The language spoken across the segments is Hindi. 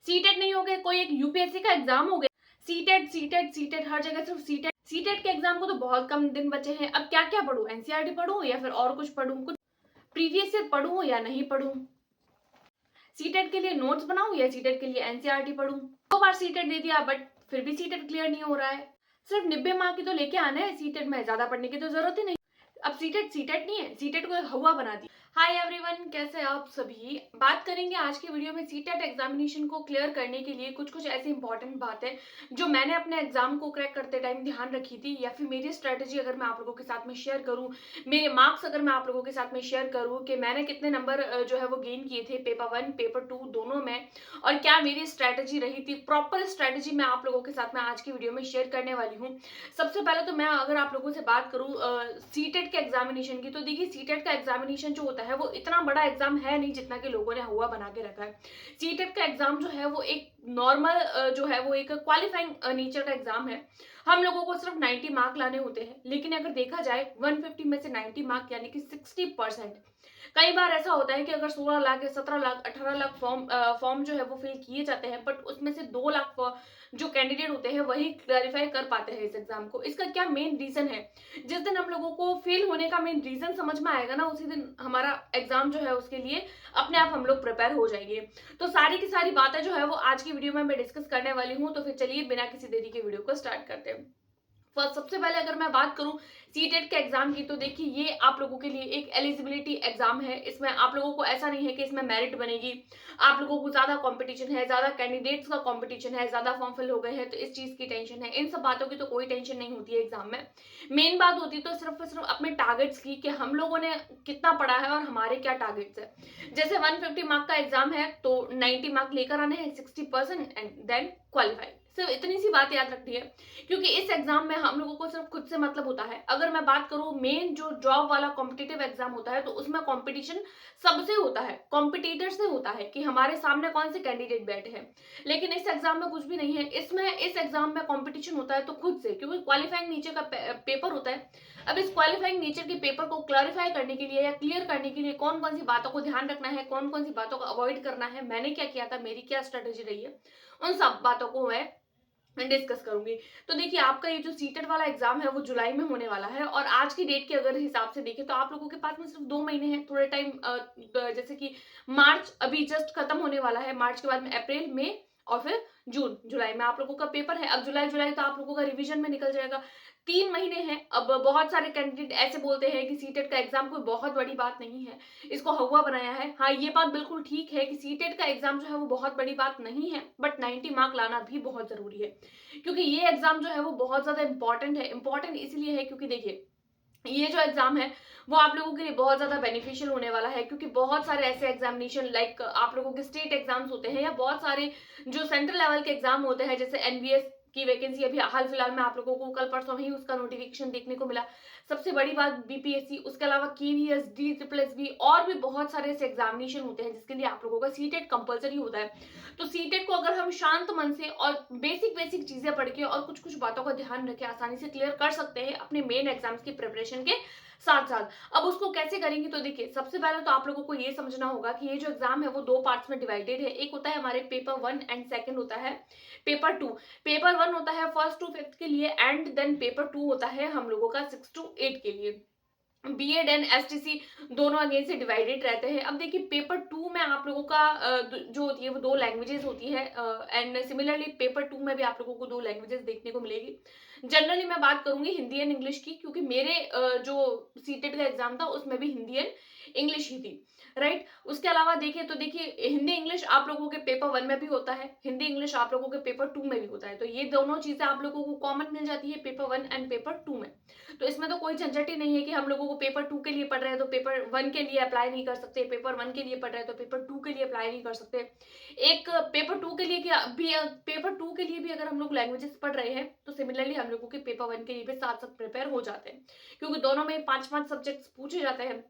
सीटेट नहीं हो गए, कोई एक यूपीएससी का एग्जाम हो गया, सीटेट सीटेट सीटेट, हर जगह सिर्फ सीटेट। सीटेट के एग्जाम को तो बहुत कम दिन बचे हैं, अब क्या क्या पढूं, एनसीईआरटी पढूं या फिर और कुछ पढूं, कुछ प्रीवियस ईयर पढूं या नहीं पढूं, सीटेट के लिए नोट्स बनाऊं या सीटेट के लिए एनसीईआरटी पढूं। 2 बार सीटेट दे दिया बट फिर भी सीटेट क्लियर नहीं हो रहा है। सिर्फ 90 मार्क की तो लेके आना है सीटेट में, ज्यादा पढ़ने की तो जरूरत ही नहीं। अब सीटेट सीटेट नहीं है, सीटेट को हवा बना दी। हाय एवरीवन, कैसे आप सभी। बात करेंगे आज की वीडियो में सीटेट एग्जामिनेशन को क्लियर करने के लिए कुछ कुछ ऐसी इंपॉर्टेंट बातें जो मैंने अपने एग्जाम को क्रैक करते टाइम ध्यान रखी थी, या फिर मेरी स्ट्रेटेजी अगर मैं आप लोगों के साथ में शेयर करूं, मेरे मार्क्स अगर मैं आप लोगों के साथ में शेयर करूं कि मैंने कितने नंबर जो है वो गेन किए थे पेपर 1 पेपर 2 दोनों में, और क्या मेरी स्ट्रेटेजी रही थी। प्रॉपर स्ट्रेटेजी मैं आप लोगों के साथ में आज की वीडियो में शेयर करने वाली हूँ। सबसे पहले तो मैं अगर आप लोगों से बात करूं सीटेट के एग्जामिनेशन की, तो देखिए सीटेट का एग्जामिनेशन जो होता है वो इतना बड़ा एग्जाम है नहीं जितना कि लोगों ने हुआ बना के रखा है। सीटेट का एग्जाम जो है वो एक नॉर्मल जो है वो एक क्वालिफाइंग नेचर का एग्जाम है। हम लोगों को सिर्फ 90 मार्क लाने होते हैं, लेकिन अगर देखा जाए 150 में से 90 मार्क यानी कि 60%। कई बार ऐसा होता है कि अगर 16 लाख या 17 लाख 18 लाख फॉर्म जो है वो फिल किए जाते हैं, बट उसमें से 2 लाख जो कैंडिडेट होते हैं वही क्लैरिफाई कर पाते हैं इस एग्जाम को। इसका क्या मेन रीजन है, जिस दिन हम लोगों को फेल होने का मेन रीजन समझ में आएगा ना, उसी दिन हमारा एग्जाम जो है उसके लिए अपने आप हम लोग प्रिपेयर हो जाएंगे। तो सारी की सारी बातें जो है वो आज की वीडियो में मैं डिस्कस करने वाली हूँ। तो फिर चलिए बिना किसी देरी के वीडियो को स्टार्ट करते हैं। सबसे पहले अगर मैं बात करूं सीटेट के एग्जाम की, तो देखिए ये आप लोगों के लिए एक एलिजिबिलिटी एग्जाम है। इसमें आप लोगों को ऐसा नहीं है कि इसमें मेरिट बनेगी, आप लोगों को ज्यादा कंपटीशन है, ज्यादा कैंडिडेट्स का कंपटीशन है, ज्यादा फॉर्म फिल हो गए हैं तो इस चीज की टेंशन है। इन सब बातों की तो कोई टेंशन नहीं होती है एग्जाम में। मेन बात होती तो सिर्फ अपने टारगेट्स की, कि हम लोगों ने कितना पढ़ा है और हमारे क्या टारगेट्स है। जैसे 150 मार्क का एग्जाम है तो 90 मार्क लेकर आने हैं, 60% एंड देन क्वालिफाई। सिर्फ इतनी सी बात याद रखनी है, क्योंकि इस एग्जाम में हम लोगों को सिर्फ खुद से मतलब होता है। अगर मैं बात करूं मेन जो जॉब वाला कॉम्पिटिटिव एग्जाम होता है, तो उसमें कंपटीशन सबसे होता है, कॉम्पिटिटर से होता है कि हमारे सामने कौन से कैंडिडेट बैठे हैं। लेकिन इस एग्जाम में कुछ भी नहीं है। इस एग्जाम में कॉम्पिटिशन होता है तो खुद से, क्योंकि क्वालिफाइंग नेचर का पेपर होता है। अब इस क्वालिफाइंग नेचर के पेपर को क्लैरिफाई करने के लिए या क्लियर करने के लिए कौन कौन सी बातों को ध्यान रखना है, कौन कौन सी बातों को अवॉइड करना है, मैंने क्या किया था, मेरी क्या स्ट्रेटेजी रही है, उन सब बातों को मैं डिस्कस करूंगी। तो देखिए आपका ये जो सीटेट वाला एग्जाम है वो जुलाई में होने वाला है, और आज की डेट के अगर हिसाब से देखें तो आप लोगों के पास में सिर्फ 2 महीने हैं, थोड़े टाइम जैसे कि मार्च अभी जस्ट खत्म होने वाला है, मार्च के बाद में अप्रैल मई और फिर जून जुलाई में आप लोगों का पेपर है। अब जुलाई जुलाई तो आप लोगों का रिवीजन में निकल जाएगा, 3 महीने हैं। अब बहुत सारे कैंडिडेट ऐसे बोलते हैं कि सीटेट का एग्जाम कोई बहुत बड़ी बात नहीं है, इसको हवा बनाया है। हाँ, ये बात बिल्कुल ठीक है कि सीटेट का एग्जाम जो है वो बहुत बड़ी बात नहीं है, बट 90 मार्क लाना भी बहुत जरूरी है, क्योंकि ये एग्जाम जो है वो बहुत ज्यादा इंपॉर्टेंट है। इंपॉर्टेंट इसलिए है क्योंकि देखिए ये जो एग्जाम है वो आप लोगों के लिए बहुत ज्यादा बेनिफिशियल होने वाला है, क्योंकि बहुत सारे ऐसे एग्जामिनेशन लाइक आप लोगों के स्टेट एग्जाम्स होते हैं, या बहुत सारे जो सेंट्रल लेवल के एग्जाम होते हैं, जैसे एनवीएस की वैकेंसी अभी हाल फिलहाल में आप लोगों को कल परसों ही उसका नोटिफिकेशन देखने को मिला। सबसे बड़ी बात बीपीएससी, उसके अलावा KVS, D triple S B, और भी बहुत सारे ऐसे एग्जामिनेशन होते हैं जिसके लिए आप लोगों का सीटेट कंपलसरी होता है। तो सीटेट को अगर हम शांत मन से और बेसिक बेसिक चीजें पढ़ के और कुछ कुछ बातों का ध्यान रखे आसानी से क्लियर कर सकते हैं अपने मेन एग्जाम्स की प्रिपरेशन के साथ साथ। अब उसको कैसे करेंगे, तो देखिए सबसे पहले तो आप लोगों को ये समझना होगा कि ये जो एग्जाम है वो 2 पार्ट्स में डिवाइडेड है। एक होता है हमारे पेपर 1 एंड सेकंड होता है पेपर 2। पेपर 1 होता है 1st to 5th के लिए, एंड देन पेपर 2 होता है हम लोगों का 6 to 8 के लिए। बीएड एंड एसटीसी दोनों अगेन से डिवाइडेड रहते हैं। अब देखिए पेपर 2 में आप लोगों का जो होती है वो 2 लैंग्वेजेस होती है, एंड सिमिलरली पेपर 2 में भी आप लोगों को 2 लैंग्वेजेस देखने को मिलेगी। जनरली मैं बात करूंगी हिंदी एंड इंग्लिश की, क्योंकि मेरे जो सीटेट का एग्जाम था उसमें भी हिंदी एंड इंग्लिश ही थी, राइट। उसके अलावा देखिए तो देखिए हिंदी इंग्लिश आप लोगों के पेपर 1 में भी होता है, हिंदी इंग्लिश आप लोगों के पेपर 2 में भी होता है। तो ये दोनों चीजें आप लोगों को कॉमन मिल जाती है पेपर 1 एंड पेपर 2 में। तो इसमें तो कोई झंझट ही नहीं है कि हम लोगों को पेपर 2 के लिए पढ़ रहे हैं तो पेपर 1 के लिए अप्लाई नहीं कर सकते, पेपर 1 के लिए पढ़ रहे हैं तो पेपर 2 के लिए अप्लाई नहीं कर सकते। एक पेपर 2 के लिए भी पेपर 2 के लिए भी अगर हम लोग लैंग्वेजेस पढ़ रहे हैं तो सिमिलरली हम लोगों के पेपर 1 के लिए भी साथ साथ प्रिपेयर हो जाते हैं, क्योंकि दोनों में 5-5 सब्जेक्ट्स पूछे जाते हैं।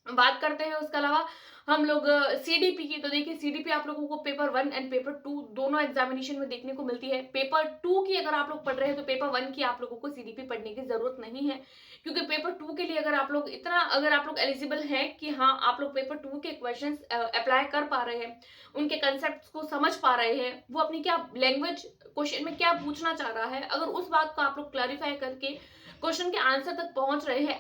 बात करते हैं उसके अलावा हम लोग सीडीपी की। तो देखिए सीडीपी आप लोगों को पेपर 1 एंड पेपर 2 दोनों एग्जामिनेशन में देखने को मिलती है। पेपर 2 की अगर आप लोग पढ़ रहे हैं तो पेपर 1 की आप लोगों को सीडीपी पढ़ने की जरूरत नहीं है, क्योंकि पेपर 2 के लिए अगर आप लोग एलिजिबल हैं कि हाँ आप लोग पेपर 2 के क्वेश्चंस अप्लाई कर पा रहे हैं, उनके कंसेप्ट को समझ पा रहे हैं, वो अपनी क्या लैंग्वेज क्वेश्चन में क्या पूछना चाह रहा है, अगर उस बात को आप लोग क्लैरिफाई करके क्वेश्चन के आंसर तक पहुंच रहे हैं,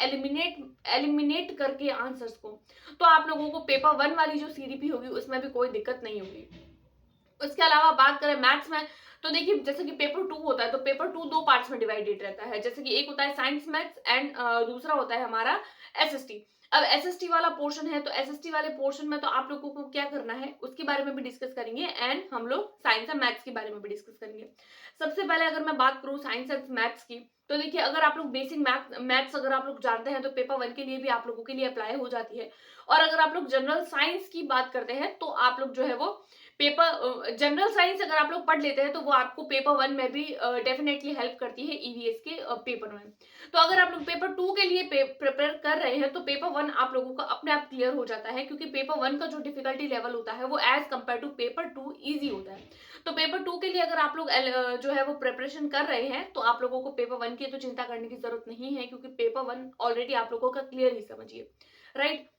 एलिमिनेट करके आंसर्स को, तो आप लोगों को पेपर 1 वाली जो सीडीपी होगी उसमें भी कोई दिक्कत नहीं होगी। उसके अलावा बात करें मैथ्स में, तो देखिए जैसे कि पेपर 2 होता है तो पेपर 2 दो पार्ट्स में डिवाइडेड रहता है। जैसे कि एक होता है साइंस मैथ्स एंड दूसरा होता है हमारा एसएसटी। अब एसएसटी वाला पोर्शन है तो एसएसटी वाले पोर्शन में तो आप लोगों को क्या करना है उसके बारे में भी डिस्कस करेंगे, एंड हम लोग साइंस एंड मैथ्स के बारे में भी डिस्कस करेंगे। सबसे पहले अगर मैं बात करूं साइंस एंड मैथ्स की, तो देखिए अगर आप लोग बेसिक मैथ्स अगर आप लोग जानते हैं तो पेपर 1 के लिए भी आप लोगों के लिए अप्लाई हो जाती है। और अगर आप लोग जनरल साइंस की बात करते हैं तो आप लोग जो है वो पेपर जनरल साइंस अगर आप लोग पढ़ लेते हैं तो वो आपको पेपर 1 में भी डेफिनेटली हेल्प करती है ईवीएस के पेपर में। तो अगर आप लोग पेपर 2 के लिए प्रिपेयर कर रहे हैं तो पेपर 1 आप लोगों का अपने आप क्लियर हो जाता है, क्योंकि पेपर 1 का जो डिफिकल्टी लेवल होता है वो as compare to paper 2 easy होता है। तो पेपर 2 के लिए अगर आप लोग जो है वो प्रिपरेशन कर रहे हैं तो आप लोगों को पेपर 1 की तो चिंता करने की जरूरत नहीं है, क्योंकि पेपर 1 ऑलरेडी आप लोगों का क्लियर ही समझिए, राइट।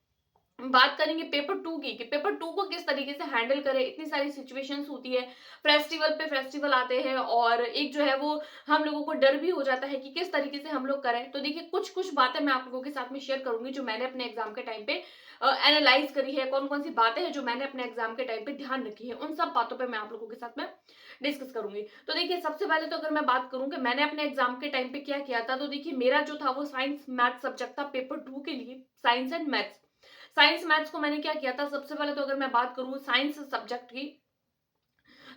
बात करेंगे पेपर 2 की कि पेपर 2 को किस तरीके से हैंडल करें। इतनी सारी सिचुएशंस होती है, फेस्टिवल पे फेस्टिवल आते हैं और एक जो है वो हम लोगों को डर भी हो जाता है कि किस तरीके से हम लोग करें। तो देखिए कुछ कुछ बातें मैं आप लोगों के साथ में शेयर करूंगी जो मैंने अपने एग्जाम के टाइम पे एनालाइज करी है, कौन कौन सी बातें हैं जो मैंने अपने एग्जाम के टाइम पे ध्यान रखी है, उन सब बातों पे मैं आप लोगों के साथ में डिस्कस करूंगी। तो देखिए सबसे पहले तो अगर मैं बात करूं कि मैंने अपने एग्जाम के टाइम पे क्या किया था, तो देखिए मेरा जो था वो साइंस मैथ सब्जेक्ट था पेपर 2 के लिए, science and maths. Science maths को मैंने क्या किया था, सबसे पहले तो अगर मैं बात करूं साइंस सब्जेक्ट की,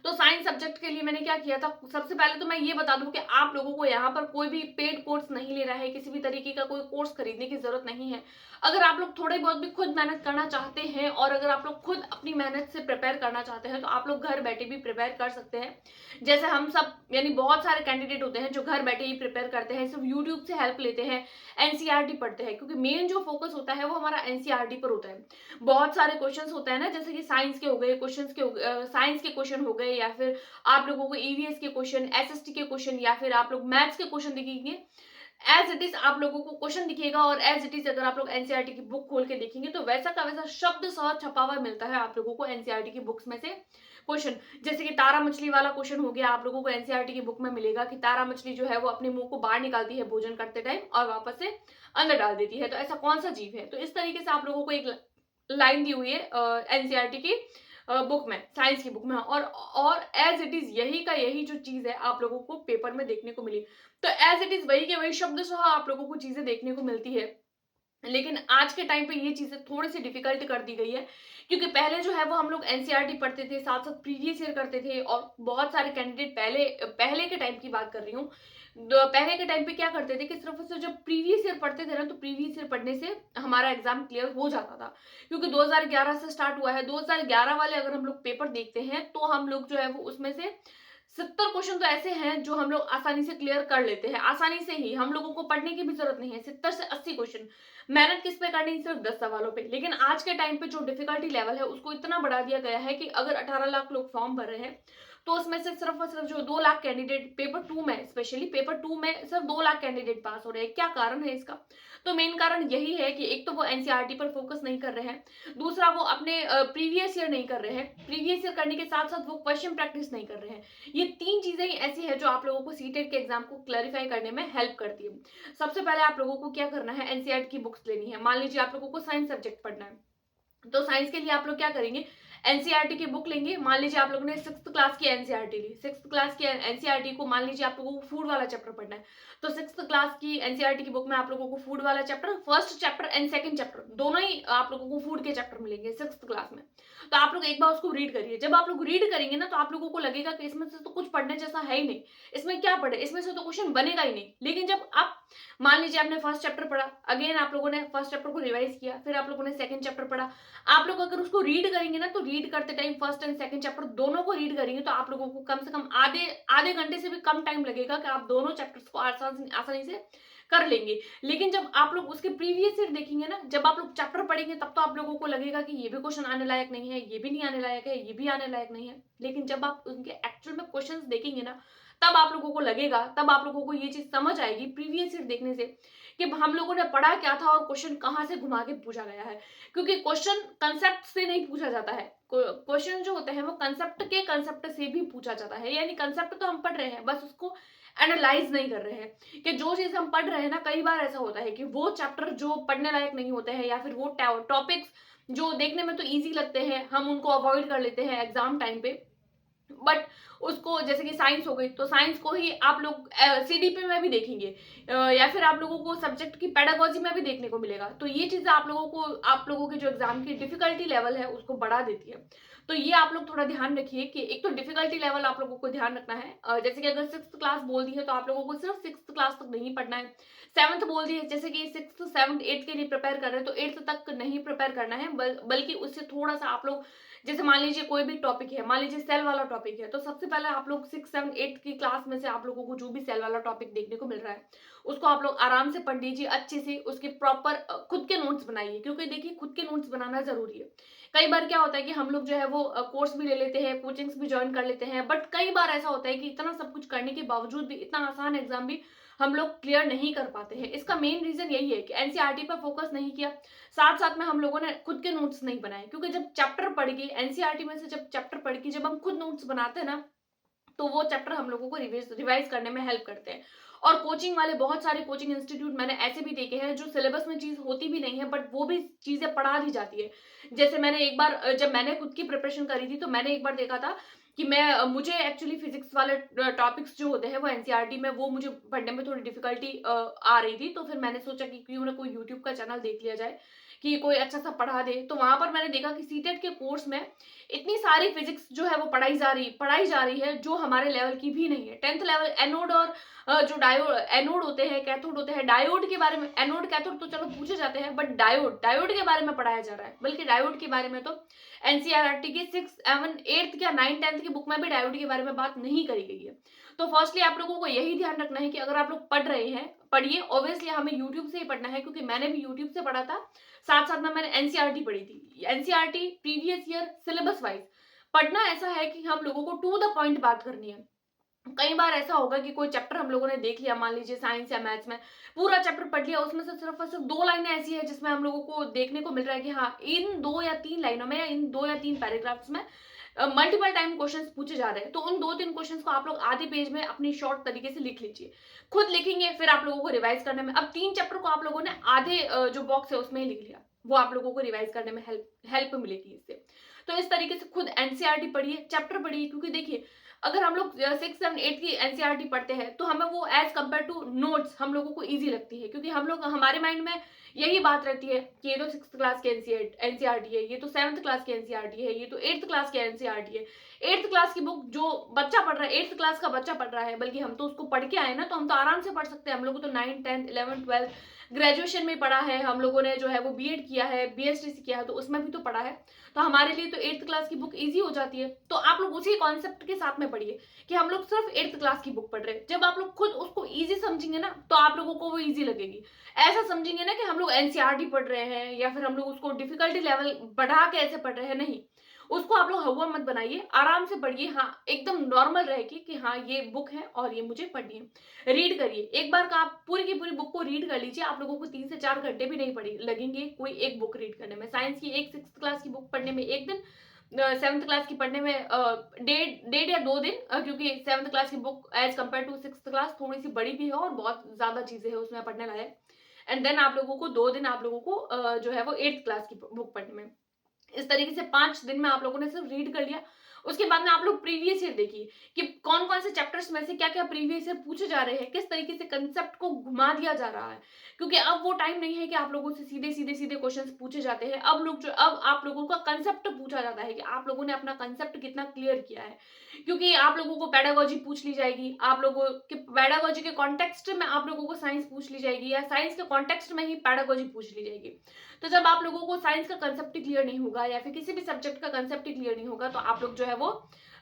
तो साइंस सब्जेक्ट के लिए मैंने क्या किया था, सबसे पहले तो मैं ये बता दूं कि आप लोगों को यहाँ पर कोई भी पेड कोर्स नहीं ले रहा है, किसी भी तरीके का कोई कोर्स खरीदने की जरूरत नहीं है। अगर आप लोग थोड़े बहुत भी खुद मेहनत करना चाहते हैं और अगर आप लोग खुद अपनी मेहनत से प्रिपेयर करना चाहते हैं तो आप लोग घर बैठे भी प्रिपेयर कर सकते हैं। जैसे हम सब यानी बहुत सारे कैंडिडेट होते हैं जो घर बैठे ही प्रिपेयर करते हैं, सिर्फ यूट्यूब से हेल्प लेते हैं, एनसीईआरटी पढ़ते हैं, क्योंकि मेन जो फोकस होता है वो हमारा एनसीईआरटी पर होता है। बहुत सारे क्वेश्चंस होते हैं ना, जैसे कि साइंस के हो गए क्वेश्चंस के साइंस के क्वेश्चन हो गए, या फिर आप लोगों को ईवीएस के क्वेश्चन, एसएसटी के क्वेश्चन, या फिर आप लोग मैथ्स के क्वेश्चन देखेंगे, एज इट इज आप लोगों को क्वेश्चन दिखेगा और एज इट इज अगर आप लोग एनसीईआरटी की बुक खोल के देखेंगे तो वैसा का वैसा शब्द सह छपा हुआ मिलता है आप लोगों को एनसीईआरटी की बुक्स में से क्वेश्चन। जैसे कि तारा मछली वाला क्वेश्चन हो गया, आप लोगों को एनसीईआरटी की बुक में मिलेगा कि तारा मछली जो है वो अपने मुंह को बाहर निकालती है भोजन करते टाइम और वापस से अंदर डाल देती है, तो ऐसा कौन सा जीव है। तो इस तरीके से आप लोगों को एक लाइन दी हुई है एनसीईआरटी की बुक में, साइंस की बुक में, और एज इट इज यही का यही जो चीज है आप लोगों को पेपर में देखने को मिली। तो एज इट इज वही के वही शब्द सह आप लोगों को चीजें देखने को मिलती है। लेकिन आज के टाइम पे ये चीजें थोड़ी सी डिफिकल्ट कर दी गई है, क्योंकि पहले जो है वो हम लोग एनसीईआरटी पढ़ते थे, साथ साथ प्रीवियस ईयर करते थे, और बहुत सारे कैंडिडेट पहले पहले के टाइम की बात कर रही हूँ, पहले के टाइम पे क्या करते थे कि सिर्फ और सिर्फ जब प्रीवियस ईयर पढ़ते थे ना तो प्रीवियस ईयर पढ़ने से हमारा एग्जाम क्लियर हो जाता था, क्योंकि 2011 से स्टार्ट हुआ है। 2011 वाले अगर हम लोग पेपर देखते हैं तो हम लोग जो है वो उसमें से 70 क्वेश्चन तो ऐसे हैं जो हम लोग आसानी से क्लियर कर लेते हैं, आसानी से ही, हम लोगों को पढ़ने की भी जरूरत नहीं है। 70 से 80 क्वेश्चन मेहनत किस पे करनी है, सिर्फ 10 सवालों पे। लेकिन आज के टाइम पे जो डिफिकल्टी लेवल है उसको इतना बढ़ा दिया गया है कि अगर 18 लाख लोग फॉर्म भर रहे हैं तो उसमें से सिर्फ और सिर्फ जो 2 लाख कैंडिडेट पेपर 2 में, स्पेशली पेपर 2 में सिर्फ 2 लाख कैंडिडेट पास हो रहे हैं। क्या कारण है इसका? तो मेन कारण यही है कि एक तो वो एनसीईआरटी पर फोकस नहीं कर रहे हैं, दूसरा वो अपने प्रीवियस ईयर नहीं कर रहे हैं, प्रीवियस ईयर करने के साथ साथ वो क्वेश्चन प्रैक्टिस नहीं कर रहे हैं। ये 3 चीजें ही ऐसी है जो आप लोगों को सीटेट के एग्जाम को क्लैरिफाई करने में हेल्प करती है। सबसे पहले आप लोगों को क्या करना है, एनसीईआरटी की बुक्स लेनी है। मान लीजिए आप लोगों को साइंस सब्जेक्ट पढ़ना है, तो साइंस के लिए आप लोग क्या करेंगे, एनसीईआरटी की बुक लेंगे। मान लीजिए आप लोगों ने 6th क्लास की एनसीईआरटी ली, 6th क्लास की एनसीईआरटी को मान लीजिए आप लोगों को फूड वाला चैप्टर पढ़ना है, तो 6th क्लास की एनसीईआरटी की बुक में आप लोगों को फूड वाला chapter, first chapter and second chapter दोनों ही आप लोगों को फूड के चैप्टर मिलेंगे 6th क्लास में। तो आप लोग एक बार उसको रीड करिए। जब आप लोग रीड करेंगे ना तो आप लोगों को लगेगा कि इसमें से तो कुछ पढ़ने जैसा है ही नहीं, इसमें क्या पढ़े, इसमें से तो क्वेश्चन बनेगा ही नहीं। लेकिन जब आप मान लीजिए आपने फर्स्ट चैप्टर पढ़ा, अगेन आप लोगों ने फर्स्ट चैप्टर को रिवाइज किया, फिर आप लोगों ने सेकंड चैप्टर पढ़ा, आप लोग अगर उसको रीड करेंगे ना तो रीड करते time first and second chapter दोनों को रीड करेंगे तो आप लोगों को कम से कम आधे आधे घंटे से भी कम टाइम लगेगा कि आप दोनों चैप्टर्स को आसानी से कर लेंगे। लेकिन जब आप लोग उसके प्रीवियस ईयर देखेंगे ना, जब आप लोग चैप्टर पढ़ेंगे तब तो आप लोगों को लगेगा कि ये भी क्वेश्चन आने लायक नहीं है, ये भी नहीं आने लायक है, ये भी आने लायक नहीं है। लेकिन जब आप उनके एक्चुअल में क्वेश्चंस देखेंगे ना, तब आप लोगों को लगेगा, तब आप लोगों को ये चीज समझ आएगी प्रीवियस ईयर देखने से कि हम लोगों ने पढ़ा क्या था और क्वेश्चन कहाँ से घुमा के पूछा गया है। क्योंकि क्वेश्चन कंसेप्ट से नहीं पूछा जाता है, क्वेश्चन जो होते हैं वो कंसेप्ट से भी पूछा जाता है। यानी कंसेप्ट तो हम पढ़ रहे हैं, बस उसको एनालाइज नहीं कर रहे हैं कि जो चीज हम पढ़ रहे हैं ना, कई बार ऐसा होता है कि वो चैप्टर जो पढ़ने लायक नहीं होते हैं या फिर वो टॉपिक्स जो देखने में तो इजी लगते हैं, हम उनको अवॉइड कर लेते हैं एग्जाम टाइम पे। बट उसको, जैसे कि साइंस हो गई, तो साइंस को ही आप लोग सीडीपी में भी देखेंगे, या फिर आप लोगों को सब्जेक्ट की पेडागोजी में भी देखने को मिलेगा। तो ये चीजें आप लोगों के जो एग्जाम की डिफिकल्टी लेवल है उसको बढ़ा देती है। तो ये आप लोग थोड़ा ध्यान रखिए कि एक तो डिफिकल्टी लेवल आप लोगों को ध्यान रखना है। जैसे कि अगर 6th क्लास बोल दी है तो आप लोगों को सिर्फ 6th क्लास तक नहीं पढ़ना है। 7th बोल दी है, जैसे कि 6th 7th 8th के लिए प्रिपेयर कर रहे हैं तो 8th तक नहीं प्रिपेयर करना है, बल्कि उससे थोड़ा सा आप लोग, जैसे मान लीजिए कोई भी टॉपिक है, मान लीजिए सेल वाला टॉपिक है, तो सबसे पहले आप लोग 6 7 8 की क्लास में से आप लोगों को जो भी सेल वाला टॉपिक देखने को मिल रहा है उसको आप लोग आराम से पढ़ लीजिए अच्छे से, उसके प्रॉपर खुद के नोट्स बनाइए। क्योंकि देखिए खुद के नोट्स बनाना जरूरी है। कई बार क्या होता है कि हम लोग जो है वो कोर्स भी ले लेते हैं, कोचिंग्स भी ज्वाइन कर लेते हैं, बट कई बार ऐसा होता है कि इतना सब कुछ करने के बावजूद भी इतना आसान एग्जाम भी हम लोग क्लियर नहीं कर पाते हैं। इसका मेन रीजन यही है कि एनसीईआरटी पर फोकस नहीं किया, साथ साथ में हम लोगों ने खुद के नोट्स नहीं बनाए। क्योंकि जब चैप्टर पढ़ के एनसीईआरटी में से जब चैप्टर पढ़ के जब हम खुद नोट्स बनाते हैं ना, तो वो चैप्टर हम लोगों को रिवाइज करने में हेल्प करते हैं। और कोचिंग वाले बहुत सारे कोचिंग इंस्टीट्यूट मैंने ऐसे भी देखे हैं जो सिलेबस में चीज होती भी नहीं है, बट वो भी चीजें पढ़ा दी जाती है। जैसे मैंने एक बार, जब मैंने खुद की प्रिपरेशन करी थी, तो मैंने एक बार देखा था कि मुझे एक्चुअली फिजिक्स वाले टॉपिक्स जो होते हैं वो एनसीईआरटी में वो मुझे पढ़ने में थोड़ी डिफिकल्टी आ रही थी। तो फिर मैंने सोचा कि क्यों ना कोई यूट्यूब का चैनल देख लिया जाए कि कोई अच्छा सा पढ़ा दे। तो वहां पर मैंने देखा कि सीटेट के कोर्स में इतनी सारी फिजिक्स जो है वो पढ़ाई जा रही है जो हमारे लेवल की भी नहीं है। 10th लेवल एनोड और जो डायोड, एनोड होते हैं, कैथोड होते हैं, डायोड के बारे में, एनोड कैथोड तो चलो पूछे जाते हैं, बट डायोड के बारे में पढ़ाया जा रहा है। बल्कि डायोड के बारे में तो एनसीईआरटी की 6 7 8th या 9 10th की बुक में भी डायोड के बारे में बात नहीं करी गई है। तो फर्स्टली आप लोगों को यही ध्यान रखना है कि अगर आप लोग पढ़ रहे हैं, पढ़िए। ऑब्वियसली हमें यूट्यूब से ही पढ़ना है, क्योंकि मैंने भी यूट्यूब से पढ़ा था, साथ साथ में मैंने एनसीईआरटी पढ़ी थी। NCERT previous year syllabus wise पढ़ना ऐसा है कि हम लोगों को टू द पॉइंट बात करनी है। कई बार ऐसा होगा कि कोई चैप्टर हम लोगों ने देख लिया, मान लीजिए साइंस या मैथ्स में पूरा चैप्टर पढ़ लिया, उसमें से सिर्फ और सिर्फ 2 लाइनें ऐसी है जिसमें हम लोगों को देखने को मिल रहा है कि हाँ, इन 2 या 3 लाइनों में या इन 2 या 3 पैराग्राफ्स में मल्टीपल टाइम क्वेश्चंस पूछे जा रहे हैं। तो उन 2-3 क्वेश्चंस को आप लोग आधे पेज में अपनी शॉर्ट तरीके से लिख लीजिए। खुद लिखेंगे, फिर आप लोगों को रिवाइज करने में, अब 3 चैप्टर को आप लोगों ने आधे जो बॉक्स है उसमें ही लिख लिया, वो आप लोगों को रिवाइज करने में हेल्प मिलेगी इससे। तो इस तरीके से खुद एनसीईआरटी पढ़िए, चैप्टर पढ़िए। क्योंकि देखिए अगर हम लोग 6 7 8 की एनसीईआरटी पढ़ते हैं तो हमें वो एज कम्पेयर टू नोट्स हम लोगों को इजी लगती है। क्योंकि हम लोग, हमारे माइंड में यही बात रहती है कि ये तो 6th क्लास की एनसीईआरटी है, ये तो 7th क्लास की एनसीईआरटी है, ये तो 8th क्लास की एनसीईआरटी है। 8th क्लास की बुक जो बच्चा पढ़ रहा है, 8th क्लास का बच्चा पढ़ रहा है, बल्कि हम तो उसको पढ़ के आए ना, तो हम तो आराम से पढ़ सकते हैं। हम लोग तो 9 10 11 12 ग्रेजुएशन में पढ़ा है, हम लोगों ने जो है वो बीएड किया है, बीएसटीसी किया है, तो उसमें भी तो पढ़ा है। तो हमारे लिए तो 8th क्लास की बुक इजी हो जाती है। तो आप लोग उसी कॉन्सेप्ट के साथ में पढ़िए कि हम लोग सिर्फ 8th क्लास की बुक पढ़ रहे हैं। जब आप लोग खुद उसको इजी समझेंगे ना, तो आप लोगों को वो इजी लगेगी। ऐसा समझेंगे ना कि हम लोग एनसीईआरटी पढ़ रहे हैं या फिर हम लोग उसको डिफिकल्टी लेवल बढ़ा के ऐसे पढ़ रहे हैं, नहीं। उसको आप लोग हवा मत बनाइए, आराम से पढ़िए। हाँ, एकदम नॉर्मल रहे कि हाँ ये बुक है और ये मुझे पढ़नी है। रीड करिए, एक बार का आप पूरी की पूरी बुक को रीड कर लीजिए। आप लोगों को 3 से 4 घंटे भी नहीं पड़ी लगेंगे कोई एक बुक रीड करने में। साइंस की एक 6th क्लास की बुक पढ़ने में 1 दिन, 7th क्लास की पढ़ने में डेढ़ या 2 दिन, क्योंकि 7th क्लास की book as compare to 6th class थोड़ी सी बड़ी भी है और बहुत ज्यादा चीजें है उसमें पढ़ने लायक। एंड देन आप लोगों को 2 दिन आप लोगों को जो है वो 8th क्लास की बुक पढ़ने में। इस तरीके से 5 दिन में आप लोगों ने सिर्फ रीड कर लिया। उसके बाद में आप लोग प्रीवियस ईयर देखिए कि कौन कौन से चैप्टर्स में से क्या क्या प्रीवियस ईयर पूछे जा रहे हैं, किस तरीके से कंसेप्ट को घुमा दिया जा रहा है। क्योंकि अब वो टाइम नहीं है कि आप लोगों से सीधे क्वेश्चंस पूछे जाते हैं। अब आप लोगों का कंसेप्ट पूछा जाता है कि आप लोगों ने अपना कंसेप्ट कितना क्लियर किया है। क्योंकि आप लोगों को पेडागोजी पूछ ली जाएगी, आप लोगों के पेडागोजी के कॉन्टेक्स्ट में आप लोगों को साइंस पूछ ली जाएगी, या साइंस के कॉन्टेक्स्ट में ही पेडागोजी पूछ ली जाएगी। तो जब आप लोगों को साइंस का कंसेप्ट ही क्लियर नहीं होगा या फिर किसी भी सब्जेक्ट का कंसेप्ट ही क्लियर नहीं होगा, तो आप लोग जो है वो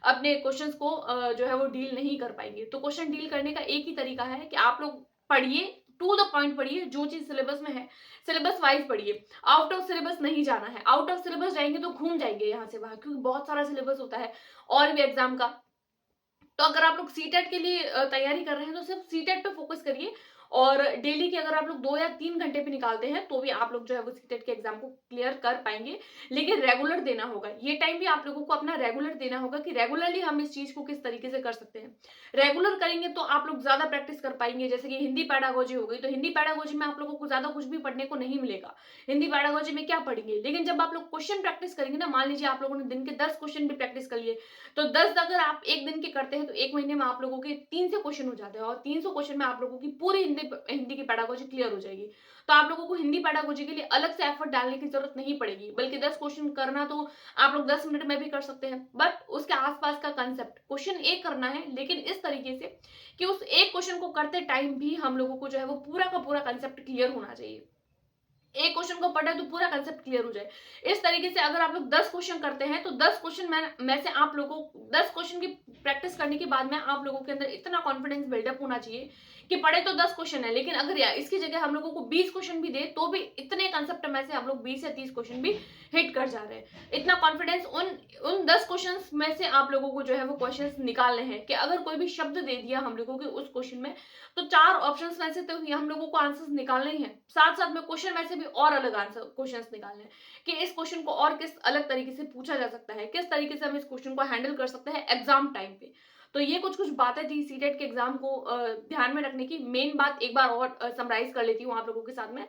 अपने क्वेश्चंस को जो है वो डील नहीं कर पाएंगे। तो क्वेश्चन डील करने का एक ही तरीका है कि आप लोग पढ़िए, टू द पॉइंट पढ़िए, जो चीज सिलेबस में है सिलेबस वाइज पढ़िए, आउट ऑफ सिलेबस नहीं जाना है। आउट ऑफ सिलेबस जाएंगे तो घूम जाएंगे यहाँ से वहां, क्योंकि बहुत सारा सिलेबस होता है और भी एग्जाम का। तो अगर आप लोग सीटेट के लिए तैयारी कर रहे हैं तो सिर्फ सीटेट पे फोकस करिए, और डेली के अगर आप लोग 2 या 3 घंटे भी निकालते हैं तो भी आप लोग जो है वो सीटेट के एग्जाम को क्लियर कर पाएंगे। लेकिन रेगुलर देना होगा, ये टाइम भी आप लोगों को अपना रेगुलर देना होगा कि रेगुलरली हम इस चीज को किस तरीके से कर सकते हैं। रेगुलर करेंगे तो आप लोग ज्यादा प्रैक्टिस कर पाएंगे। जैसे कि हिंदी पैडागोजी हो गई, तो हिंदी पैडागोजी में आप लोगों को ज्यादा कुछ भी पढ़ने को नहीं मिलेगा। हिंदी पैडागोजी में क्या पढ़ेंगे, लेकिन जब आप लोग क्वेश्चन प्रैक्टिस करेंगे ना, मान लीजिए आप लोगों ने दिन के 10 क्वेश्चन भी प्रैक्टिस कर लिए, तो 10 अगर आप एक दिन के करते हैं तो एक महीने में आप लोगों के 300 क्वेश्चन हो जाते हैं, और 300 क्वेश्चन में आप लोगों की पूरी हिंदी की पैडागोजी क्लियर हो जाएगी। तो आप लोगों को हिंदी पैडागोजी के लिए अलग से एफर्ट डालने की जरूरत नहीं पड़ेगी, बल्कि 10 क्वेश्चन करना तो आप लोग 10 मिनट में भी कर सकते हैं। बट उसके आसपास का कंसेप्ट क्वेश्चन एक करना है, लेकिन इस तरीके से कि उस एक क्वेश्चन को करते टाइम भी हम लोगों को जो है वो पूरा का पूरा कंसेप्ट क्लियर होना चाहिए। एक क्वेश्चन को पढ़े तो पूरा कंसेप्ट क्लियर हो जाए। इस तरीके से अगर आप लोग 10 क्वेश्चन करते हैं तो 10 क्वेश्चन में से आप लोगों को 10 क्वेश्चन की प्रैक्टिस करने के बाद में आप लोगों के अंदर इतना कॉन्फिडेंस बिल्डअप होना चाहिए कि पढ़े तो 10 क्वेश्चन है, लेकिन अगर इसकी जगह हम लोगों को 20 क्वेश्चन भी दे तो भी इतने कंसेप्ट में से हम लोग 20 या 30 क्वेश्चन भी हिट कर जा रहे हैं। इतना कॉन्फिडेंस उन 10 क्वेश्चन में से आप लोगों को जो है वो क्वेश्चन निकालने हैं कि अगर कोई भी शब्द दे दिया हम लोगों के उस क्वेश्चन में, तो 4 ऑप्शंस में से तो हम लोगों को आंसर्स निकालने ही हैं। साथ साथ में क्वेश्चन में से भी और अलग आंसर क्वेश्चंस निकालने हैं कि इस क्वेश्चन को और किस अलग तरीके से पूछा जा सकता है, किस तरीके से हम इस क्वेश्चन को हैंडल कर सकते हैं एग्जाम टाइम पे। तो ये कुछ कुछ बातें थी सीटेट के एग्जाम को ध्यान में रखने की। मेन बात एक बार और समराइज कर लेती हूँ आप लोगों के साथ में,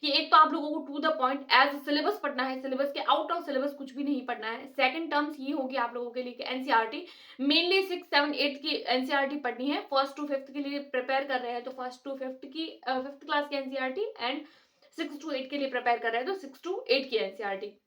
कि एक तो आप लोगों को to the point as syllabus पढ़ना है, सिलेबस के आउट ऑफ सिलेबस कुछ भी नहीं पढ़ना है। सेकंड टर्म्स ये होगी आप लोगों के लिए कि एनसीईआरटी मेनली 6, 7, 8 की एनसीईआरटी पढ़नी है। फर्स्ट टू फिफ्थ के लिए प्रिपेयर कर रहे हैं तो फर्स्ट टू फिफ्थ की फिफ्थ क्लास की एनसीईआरटी, एंड 6 टू 8 के लिए प्रिपेयर कर रहे हैं तो 6 टू 8 की एनसीईआरटी।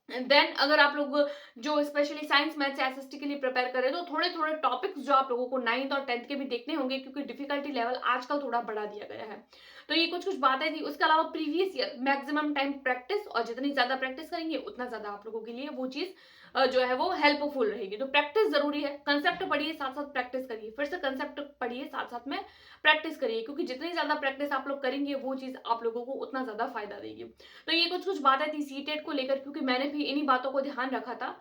देन अगर आप लोग जो स्पेशली साइंस मैथ्स एसएसटी के लिए प्रिपेयर करें तो थोड़े थोड़े टॉपिक्स जो आप लोगों को 9th और 10th के भी देखने होंगे, क्योंकि डिफिकल्टी लेवल आजकल थोड़ा बढ़ा दिया गया है। तो ये कुछ कुछ बातें थी। उसके अलावा previous year maximum time practice, और जितनी ज्यादा प्रैक्टिस करेंगे उतना ज्यादा आप लोगों के लिए वो चीज जो है वो हेल्पफुल रहेगी। तो प्रैक्टिस जरूरी है, कंसेप्ट पढ़िए साथ साथ प्रैक्टिस करिए, फिर से कंसेप्ट पढ़िए साथ साथ में प्रैक्टिस करिए, क्योंकि जितनी ज्यादा प्रैक्टिस आप लोग करेंगे वो चीज आप लोगों को उतना ज्यादा फायदा देगी। तो ये कुछ कुछ बातें थी सीटेट को लेकर, क्योंकि मैंने भी इन्हीं बातों को ध्यान रखा था।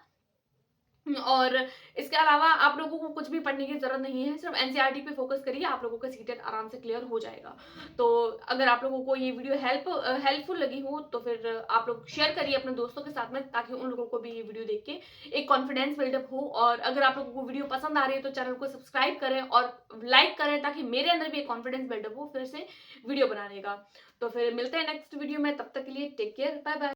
और इसके अलावा आप लोगों को कुछ भी पढ़ने की जरूरत नहीं है, सिर्फ एनसीईआरटी पे फोकस करिए, आप लोगों का सीटेट आराम से क्लियर हो जाएगा। तो अगर आप लोगों को ये वीडियो हेल्पफुल लगी हो तो फिर आप लोग शेयर करिए अपने दोस्तों के साथ में, ताकि उन लोगों को भी ये वीडियो देख के एक कॉन्फिडेंस बिल्डअप हो। और अगर आप लोगों को वीडियो पसंद आ रही है तो चैनल को सब्सक्राइब करें और लाइक करें, ताकि मेरे अंदर भी एक कॉन्फिडेंस बिल्डअप हो फिर से वीडियो बनाने का। तो फिर मिलते हैं नेक्स्ट वीडियो में, तब तक के लिए टेक केयर, बाय बाय।